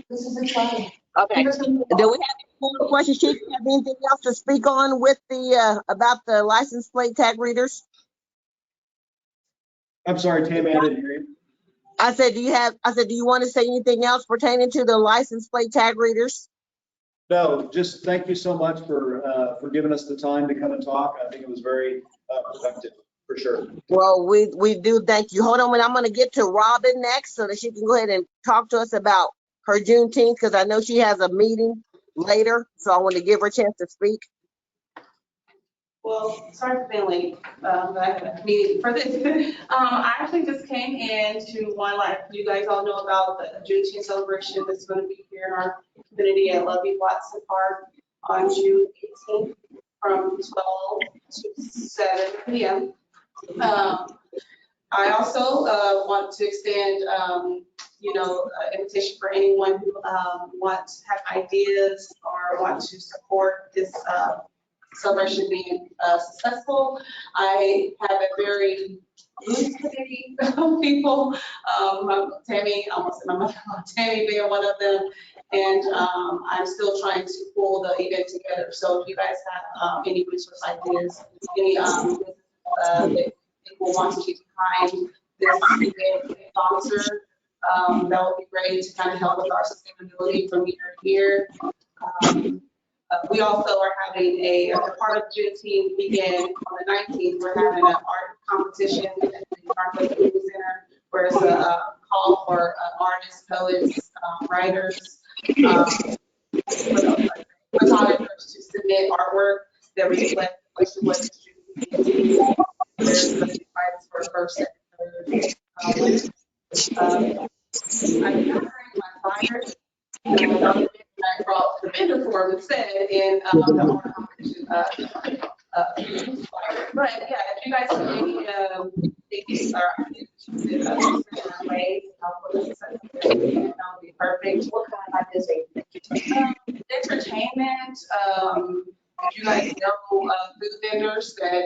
This is exciting. Okay. Do we have any more questions, Chief? Do you have anything else to speak on with the about the license plate tag readers? I'm sorry, Tammy, I didn't hear you. I said, do you want to say anything else pertaining to the license plate tag readers? No, just thank you so much for giving us the time to come and talk. I think it was very productive, for sure. Well, we do thank you. Hold on, I'm going to get to Robin next so that she can go ahead and talk to us about her Juneteenth, because I know she has a meeting later, so I want to give her a chance to speak. Well, sorry for being late, but I had a meeting for this. I actually just came in to one, like you guys all know about the Juneteenth celebration that's going to be here in our community at Lovey Watson Park on June 18th from 12 to 7 p.m. I also want to extend, invitation for anyone who wants to have ideas or want to support this celebration being successful. I have a very loose committee of people. Tammy, almost my mother, Tammy being one of them. And I'm still trying to pull the event together. So if you guys have any resource ideas, any that people want to keep behind this event sponsor, that would be great to kind of help with our sustainability from year to year. We also are having a part of Juneteenth weekend on the 19th. We're having an art competition at the Northwest Community Center, where it's a call for artists, poets, writers, photographers to submit artwork that reflects what is Juneteenth. There's the prize for first, second, third winners. I did not bring my flyers. I brought the vendor form and said in the art competition flyer. But yeah, if you guys have any things or ideas, I'll put this in. That would be perfect. What kind of ideas? Entertainment. If you guys know food vendors that,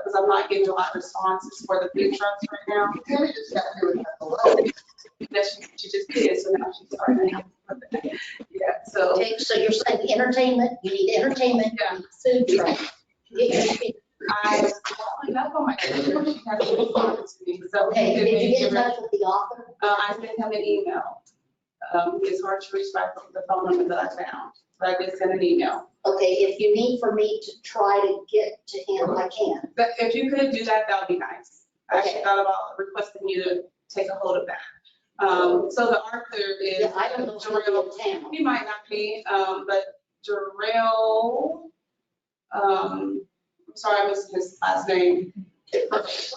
because I'm not getting a lot of responses for the food trucks right now. Tammy just got through with that below. She just did, so now she's starting. Yeah, so. Okay, so you're saying entertainment, you need entertainment, Yeah. food truck. Get your speaker. I was following up on my email, she hasn't responded to me, so. Okay, did you get in touch with the author? I sent him an email. It's hard to reach back from the phone number that I found, but I did send an email. Okay, if you need for me to try to get to him, I can. But if you could do that, that would be nice. I Okay. actually thought about requesting you to take a hold of that. So the author is. Yeah, I don't know if he'll be in town. He might not be, but Jarrell, I'm sorry, I missed his last name.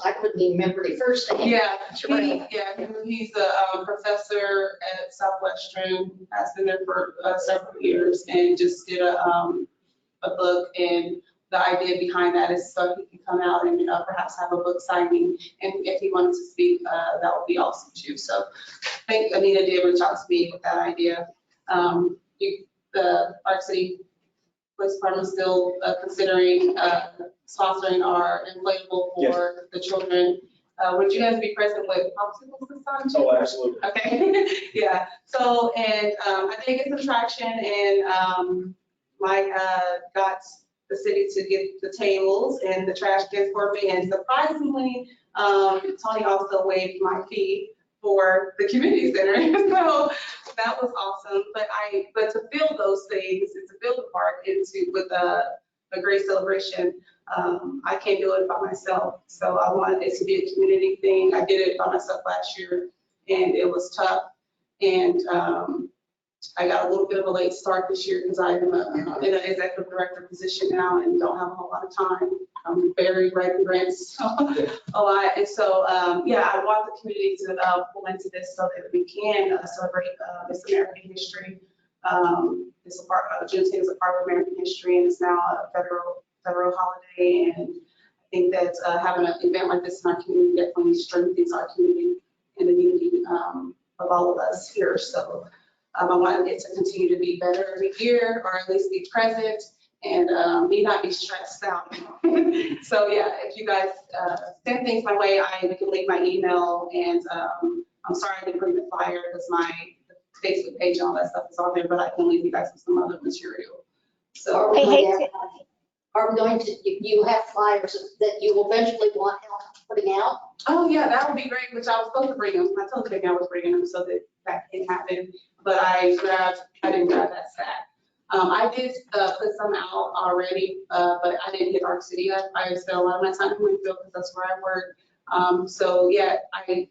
I couldn't even remember the first name. Yeah, Jarrell. he's a professor at Southwestern, has been there for several years and just did a book, and the idea behind that is so he can come out and perhaps have a book signing, and if he wanted to speak, that would be awesome too. So I think Anita did reach out to me with that idea. The Park City Police Department is still considering sponsoring our inflatable for the children. Would you guys be present with popsicles this time? Oh, absolutely. Okay, yeah. So, and I did get some traction, and Mike got the city to get the tables and the trash cans for me, and surprisingly, Tony also waived my fee for the community center. So that was awesome. But to build those things and to build the park with a great celebration, I can't do it by myself. So I want it to be a community thing. I did it by myself last year, and it was tough. And I got a little bit of a late start this year because I'm in an executive director position now and don't have a whole lot of time. I'm very writing grants a lot. And so, yeah, I want the community to pull into this so that we can celebrate this American history. It's a part of Juneteenth is a part of American history, and it's now a federal holiday. And I think that having an event like this in our community definitely strengthens our community and the unity of all of us here. So I want it to continue to be better every year, or at least be present, and me not be stressed out. So yeah, if you guys send things my way, I can leave my email, and I'm sorry I didn't bring the flyer because my Facebook page and all that stuff is on there, but I can leave you guys with some other material. So Are we going to, you have flyers that you will eventually want help putting out? Oh yeah, that would be great, which I was supposed to bring them. I told Vicky I was bringing them so that can happen, but I didn't grab that stack. I did put some out already, but I didn't hit Arc City yet. I spent a lot of my time in Winfield because that's where I work. So yeah, if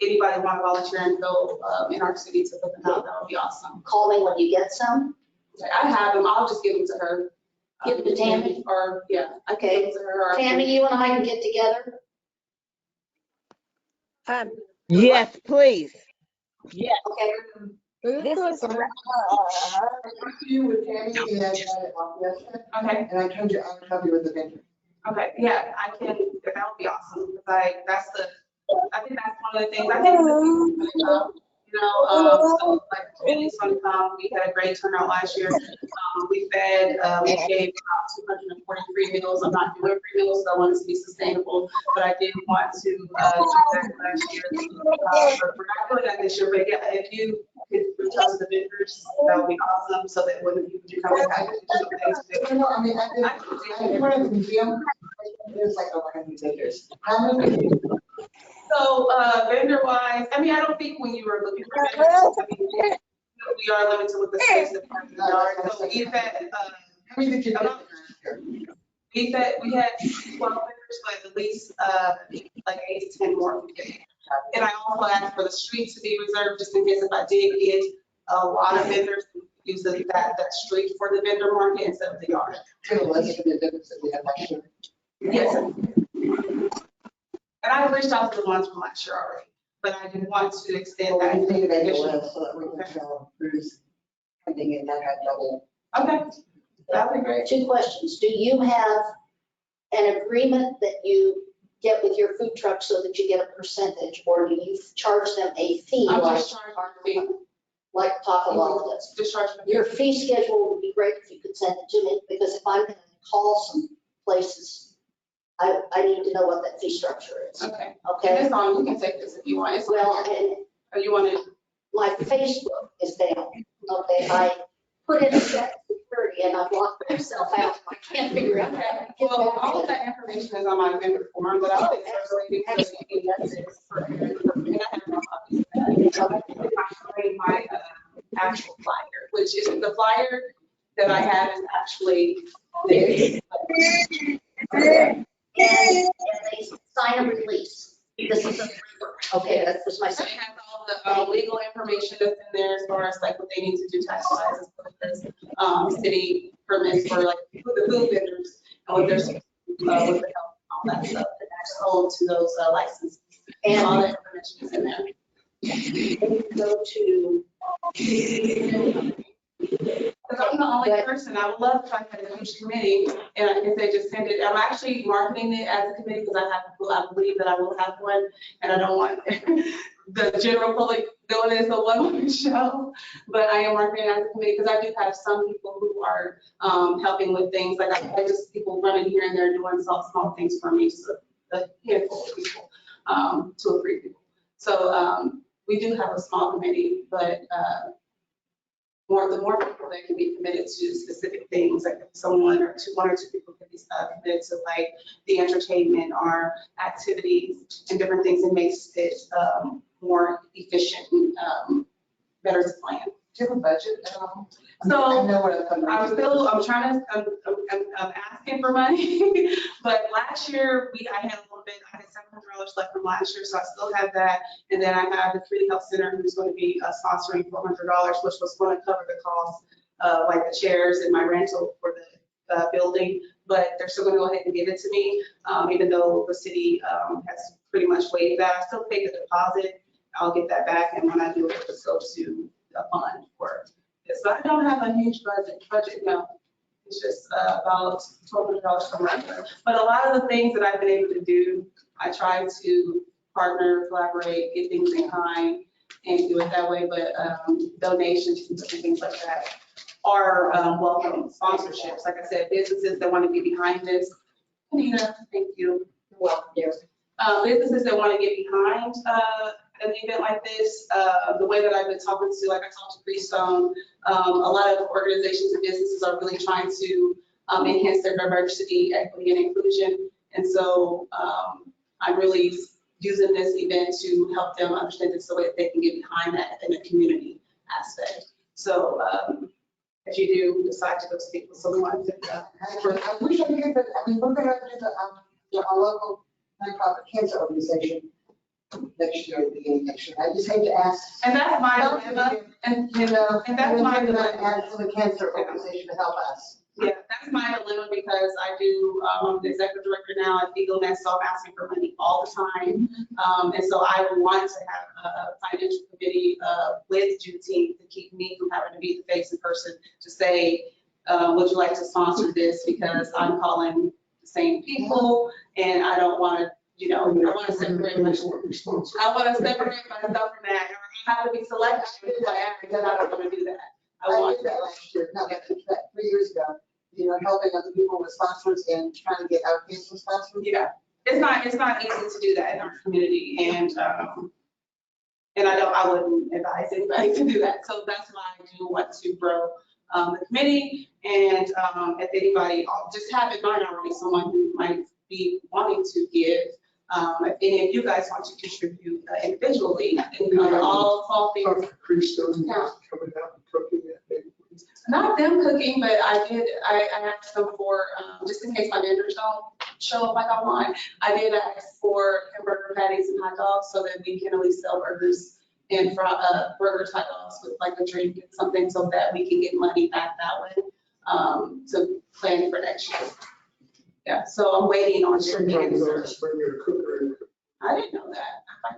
anybody want to volunteer and go in Arc City to put them out, that would be awesome. Call me when you get some. I have them. I'll just give them to her. Give them to Tammy? Or yeah. Okay. Give them to her. Tammy, you and I can get together. Yes, please. Yes. Okay. This is You with Tammy and yesterday, Okay. and I told you I would help you with the vendor. Okay, yeah, I can, that would be awesome, because I think that's one of the things, I think you know, so like communities want to come. We had a great turnout last year. We fed, we gave about 243 meals. I'm not doing free meals, so I want it to be sustainable, but I did want to do that last year. But we're not doing that this year, but yeah, if you could reach out to the vendors, that would be awesome, so that when you do come back, No, I mean, I wanted to museum, there's like 100 vendors. How many? So, vendor wise, I mean, I don't think when you were looking for vendors, I mean, we are limited with the space that we have. So we've had, How many did you get? we had 12 vendors, but at least, like 8 to 10 more. And I also asked for the street to be reserved, just in case if I did get a lot of vendors, use that street for the vendor market instead of the yard. To the list of the vendors that we had last year. Yes. And I reached out to the ones from last year already, but I didn't want to extend that. We need to make a list so that we can show who's pending and that had double. Okay, that'd be great. 2 questions. Do you have an agreement that you get with your food truck so that you get a percentage, or do you charge them a fee? I'm like just charging a fee. Like Taco Bell does? Just charge me. Your fee schedule would be great if you could send it to me, because if I'm going to call some places, I need to know what that fee structure is. Okay. Okay? And it's on, you can take this if you want. It's Well, and or you want to. my Facebook is down. Okay, I put in a check security and I blocked myself out. I can't figure out how to get Well, back all in. of that information is on my vendor form, but I'll take it because that's for, and I have no copies of that. I create my actual flyer, which is the flyer that I have is actually this. And they sign a release. This is a, okay, that was my It second. has all the legal information that's in there as far as like what they need to do tax-wise, as well as city permits for like the food vendors and what they're, with the health and all that stuff that that's owed to those licenses. And all that information is in there. Go to, Because I'm the only person, I would love if I had a huge committee, and if they just send it, I'm actually marketing it as a committee, because I believe that I will have one, and I don't want the general public doing this a one-woman show, but I am marketing as a committee, because I do have some people who are helping with things, like I just, people running here and there doing small things for me, so a handful of people, 2 or 3 people. So we do have a small committee, but the more people that can be committed to specific things, like one or two people can be committed to like the entertainment or activities and different things, it makes it more efficient and better to plan. Do you have a budget at all? So I know what I'm asking for money, but last year I had a little bit, I had $700 left from last year, so I still have that. And then I have the Community Health Center who's going to be sponsoring $400, which was going to cover the cost of like the chairs and my rental for the building. But they're still going to go ahead and give it to me, even though the city has pretty much waived that. I still pay the deposit. I'll get that back, and when I do it, just go to a fund for it. So I don't have a huge budget, no. It's just about $1,200 per month. But a lot of the things that I've been able to do, I try to partner, collaborate, get things in kind, and do it that way. But donations and different things like that are welcome. Sponsorships, like I said, businesses that want to get behind this. Anita, thank you. you're welcome, dear. Businesses that want to get behind an event like this, the way that I've been talking to, like I talked to Freestone, a lot of organizations and businesses are really trying to enhance their diversity, equity, and inclusion. And so I'm really using this event to help them understand this so that they can get behind that in the community aspect. So if you do decide to go speak with someone, I wish I could, but I mean, we're going to do our local nonprofit cancer organization next year, beginning next year. I just hate to ask. and that's my dilemma, and You know, and that's my dilemma. add to the cancer organization to help us. Yeah, that's my dilemma, because I do, I'm the executive director now at Eagle Nest, so I'm asking for money all the time. And so I want to have a financial committee with Juneteenth to keep me from having to be the face in person to say, would you like to sponsor this? Because I'm calling the same people, and I don't want to you know, I want to separate myself. Responsible. I want to separate myself from that. I have to be selective, but I don't want to do that. I I want did that last year, no, that 3 years ago, you know, helping other people with sponsors and trying to get outpatient sponsors. Yeah, it's not easy to do that in our community, and I wouldn't advise anybody to do that. So that's why I do want to grow the committee, and if anybody, just have in mind already someone who might be wanting to give. If any of you guys want to contribute individually, all small things. Chris, coming out and cooking that day. Not them cooking, but I asked them for, just in case my vendors don't show up like online, I did ask for hamburger patties and hot dogs so that we can at least sell burgers and burgers, hot dogs with like a drink and something so that we can get money back that way, to plan for next year. Yeah, so I'm waiting on your Sometimes I'll answer. just bring your cooker. I didn't know that. I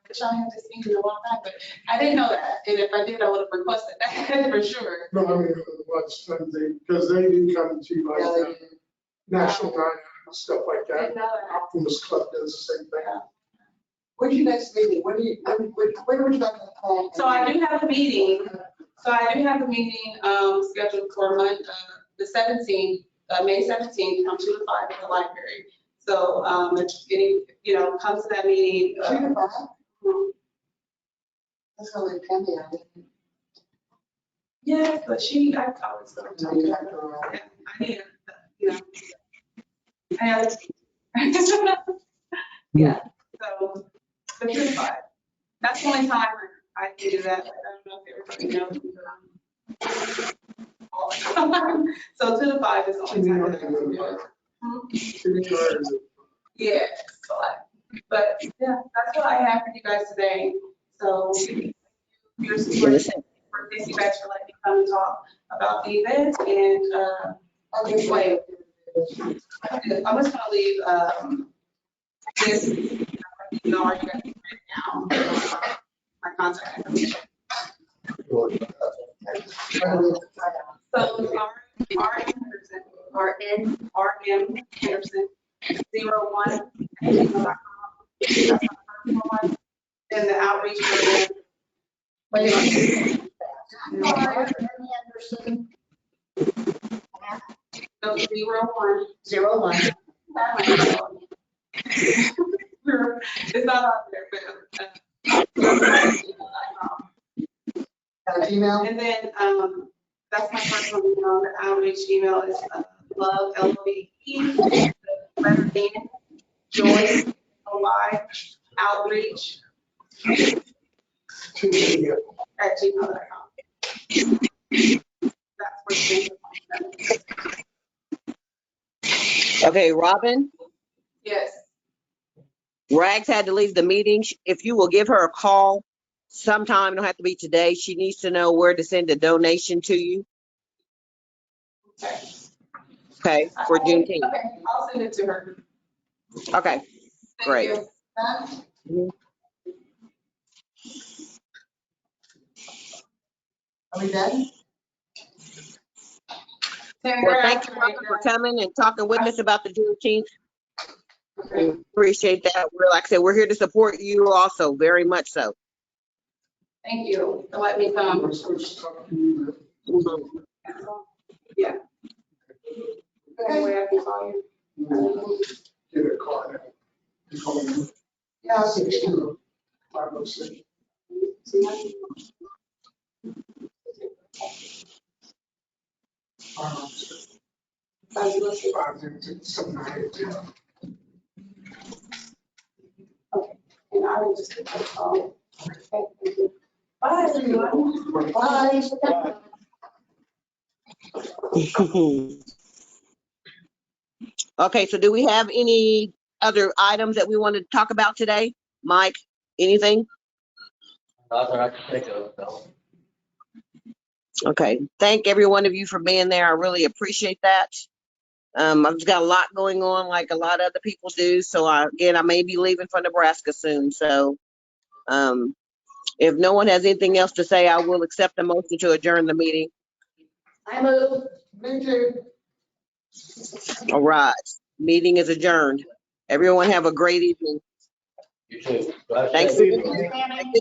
wish I had this meeting a while back, but I didn't know that. And if I did, I would have requested that for sure. No, I mean, lunchtime, because they do come to like National Night Out and stuff like I that. didn't know that. Optimus Club does the same thing. When's your next meeting? When would you like to call? So I do have a meeting. Scheduled for the 17th, May 17th, from 2 to 5 at the library. So if any, comes to that meeting. 2 to 5? That's how they can be. Yeah, but I always go to her. I need yeah, so the 2 to 5. That's the only time I can do that. I don't know if everybody knows. So 2 to 5 is the only time that I can do it. Yeah, but yeah, that's what I have for you guys today. So here's thank you guys for letting me come and talk about the event, and wait, I'm just gonna leave this, you guys right now, my contact information. So RM Henderson 01 @gmail.com. That's my personal one. And the outreach program. Wait a minute. Anderson. So 01. 01. It's not on there, but Email? and then that's my personal email. The outreach email is love, LOVE, letter N, joy, OY, outreach @gmail.com. That's where Okay, Robin, yes. Rags had to leave the meeting. If you will give her a call sometime, it don't have to be today. She needs to know where to send a donation to you. Okay, for Juneteenth. Okay, I'll send it to her. Okay, Thank great. you. Are we done? Well, thank you, Robin, for coming and talking with us about the Juneteenth. We appreciate that. Like I said, we're here to support you also, very much so. Thank you for letting me come. Yeah. Anyway, I can call you. Get a card. Yeah, I'll see you. 506. And I will just take a call. Okay, thank you. Bye, everyone. Bye. Okay, so do we have any other items that we want to talk about today? Mike, anything? Not that I can think of, no. Okay, thank every one of you for being there. I really appreciate that. I've just got a lot going on like a lot of other people do. So I may be leaving for Nebraska soon. So if no one has anything else to say, I will accept the motion to adjourn the meeting. I move. Me too. All right, meeting is adjourned. Everyone have a great evening. You too. Drive Thanks. safe. for-